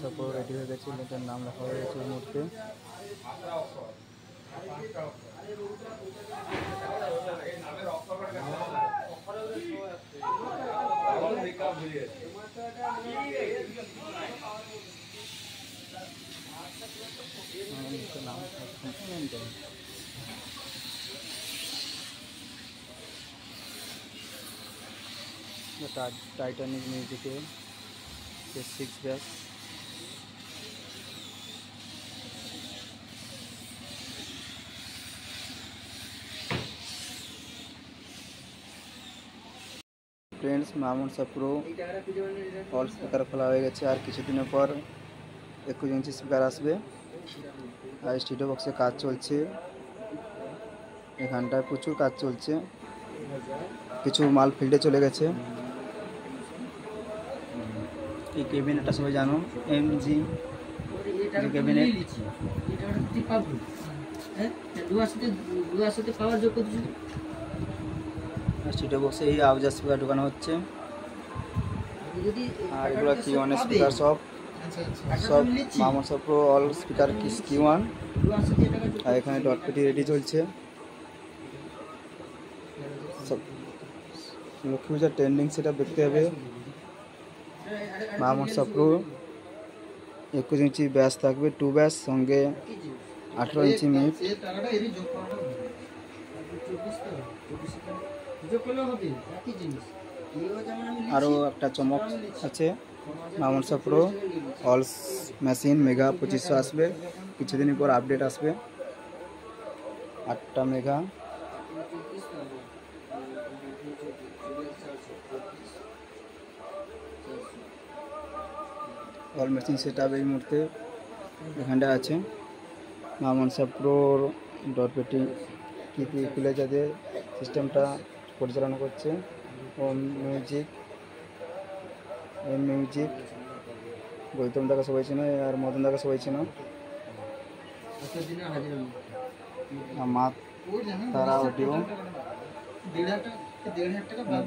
মনসা পুরো রেডি হয়ে গেছে, এটার নাম লেখা হয়ে গেছে এই মুহূর্তে। टाइटैनिक म्यूजिके 6 ব্যাস। फ्रेंड्स মা মনসা পুরো অল স্পিকার খোলা হয়ে গেছে, আর কিছুদিনের পর 21 ইঞ্চি স্পিকার আসবে। আর স্টুডিও বক্সে কাজ চলছে, এখানটায় প্রচুর কাজ চলছে, কিছু মাল ফিল্ডে চলে গেছে। এই ক্যাবিনেটটা সবাই জানো, এমজি ক্যাবিনেট। স্টুডিও বক্সে এই আওয়াজ স্পিকার ঢোকানো হচ্ছে, আর এগুলো Q1 স্পিকার সব মা Manasa pro all speaker Q1। আর এখানে ডট পেটি রেডি চলছে, সব লক্ষ্মী পূজার ট্রেন্ডিং সেটা দেখতে হবে। মা মনসা প্রো 21 ইঞ্চি ব্যাস থাকবে, 2 ব্যাস, সঙ্গে 18 ইঞ্চি মিট। আরও একটা চমক আছে, মা Manasa pro all machine mega 2500 আসবে, কিছুদিন পর আপডেট আসবে 8টা mega. All machine set up এই মুহূর্তে এখানটা আছে। মা মনসা প্রোর ডট পেটি কী কী খুলে যাতে সিস্টেমটা পরিচালনা করছে। ওম মিউজিক গৌতম দাকে সবাই চেনে, আর মদন দাকে সবাই চেনে। মা তারা অডিও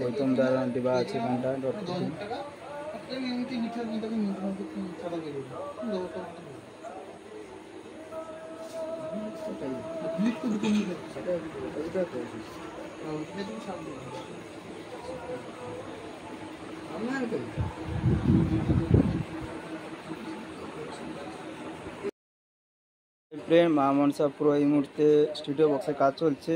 গৌতম দার ডিবা আছে এখানটা ডট পেটি। মা মনসা পুরো এই মুহূর্তে স্টুডিও বক্সে কাজ চলছে।